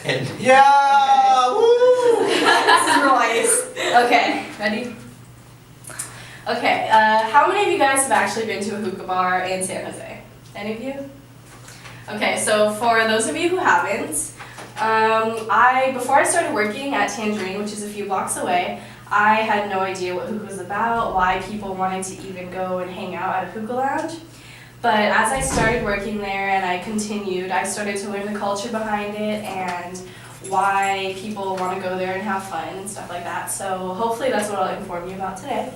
And Yeah! Woo! This is Royce. Okay, ready? Okay, how many of you guys have actually been to a hookah bar in San Jose? Any of you? Okay, so for those of you who haven't, before I started working at Tangerine, which is a few blocks away, I had no idea what hookah was about, why people wanted to even go and hang out at a hookah lounge. But as I started working there and I continued, I started to learn the culture behind it and why people want to go there and have fun and stuff like that. So hopefully that's what I'll inform you about today.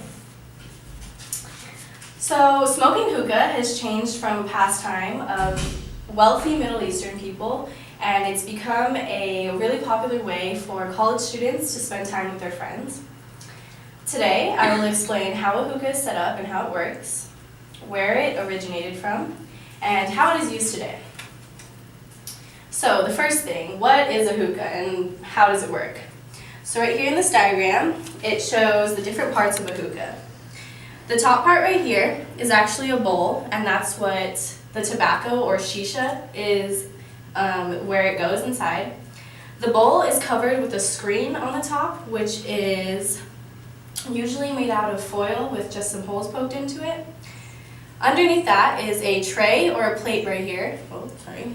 So smoking hookah has changed from a pastime of wealthy Middle Eastern people, and it's become a really popular way for college students to spend time with their friends. Today, I will explain how a hookah is set up and how it works, where it originated from, and how it is used today. So the first thing, what is a hookah and how does it work? So right here in this diagram, it shows the different parts of a hookah. The top part right here is actually a bowl, and that's what the tobacco or shisha is, where it goes inside. The bowl is covered with a screen on the top, which is usually made out of foil with just some holes poked into it. Underneath that is a tray or a plate right here.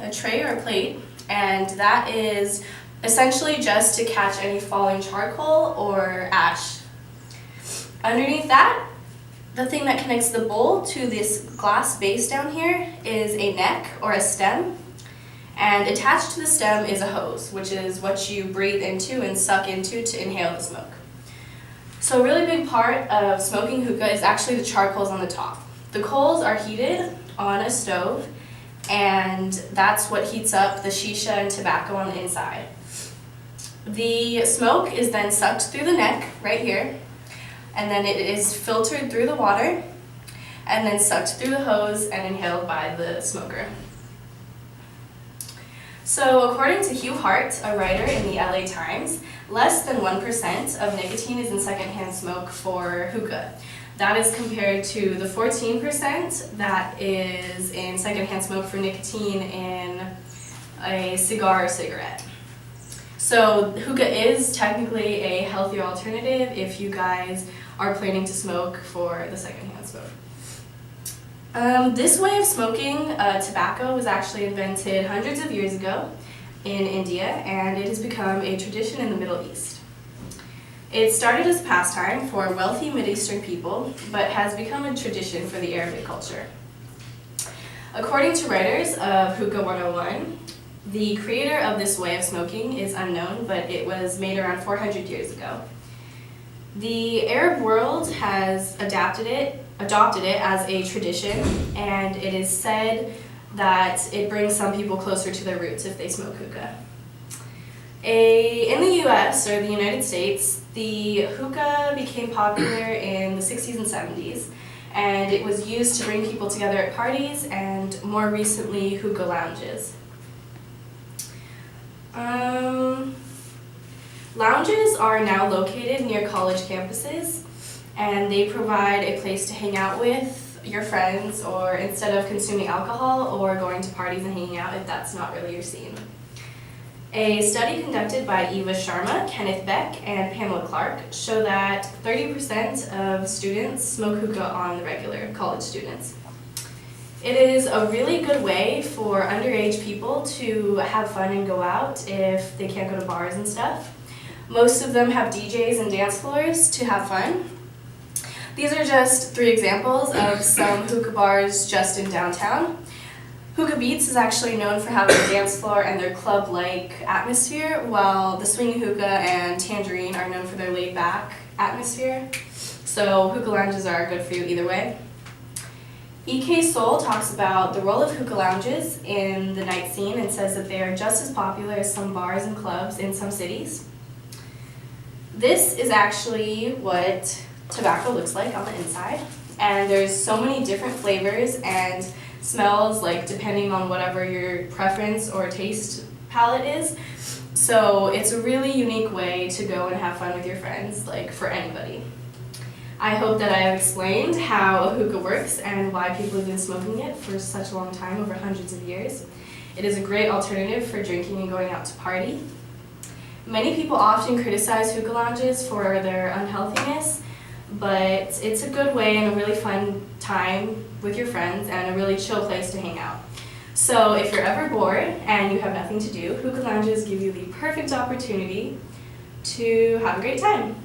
A tray or a plate, and that is essentially just to catch any falling charcoal or ash. Underneath that, the thing that connects the bowl to this glass base down here is a neck or a stem, and attached to the stem is a hose, which is what you breathe into and suck into to inhale the smoke. So a really big part of smoking hookah is actually the charcoals on the top. The coals are heated on a stove, and that's what heats up the shisha and tobacco on the inside. The smoke is then sucked through the neck right here, and then it is filtered through the water, and then sucked through the hose and inhaled by the smoker. So according to Hugh Hart, a writer in the LA Times, less than 1% of nicotine is in secondhand smoke for hookah. That is compared to the 14% that is in secondhand smoke for nicotine in a cigar or cigarette. So hookah is technically a healthier alternative if you guys are planning to smoke for the secondhand smoke. This way of smoking tobacco was actually invented hundreds of years ago in India, and it has become a tradition in the Middle East. It started as a pastime for wealthy Mideastern people, but has become a tradition for the Arabic culture. According to writers of Hookah 101, the creator of this way of smoking is unknown, but it was made around 400 years ago. The Arab world has adopted it as a tradition, and it is said that it brings some people closer to their roots if they smoke hookah. In the US, or the United States, the hookah became popular in the 60s and 70s, and it was used to bring people together at parties and more recently hookah lounges. Lounges are now located near college campuses, and they provide a place to hang out with your friends, or instead of consuming alcohol or going to parties and hanging out if that's not really your scene. A study conducted by Eva Sharma, Kenneth Beck, and Pamela Clark show that 30% of students smoke hookah on the regular, college students. It is a really good way for underage people to have fun and go out if they can't go to bars and stuff. Most of them have DJs and dance floors to have fun. These are just 3 examples of some hookah bars just in downtown. Hookah Beats is actually known for having a dance floor and their club-like atmosphere, while the Swinging Hookah and Tangerine are known for their laid-back atmosphere. So hookah lounges are good for you either way. E.K. Soul talks about the role of hookah lounges in the night scene and says that they are just as popular as some bars and clubs in some cities. This is actually what tobacco looks like on the inside, and there's so many different flavors and smells, like depending on whatever your preference or taste palette is. So it's a really unique way to go and have fun with your friends, like for anybody. I hope that I have explained how a hookah works and why people have been smoking it for such a long time, over hundreds of years. It is a great alternative for drinking and going out to party. Many people often criticize hookah lounges for their unhealthiness, but it's a good way and a really fun time with your friends and a really chill place to hang out. So if you're ever bored and you have nothing to do, hookah lounges give you the perfect opportunity to have a great time.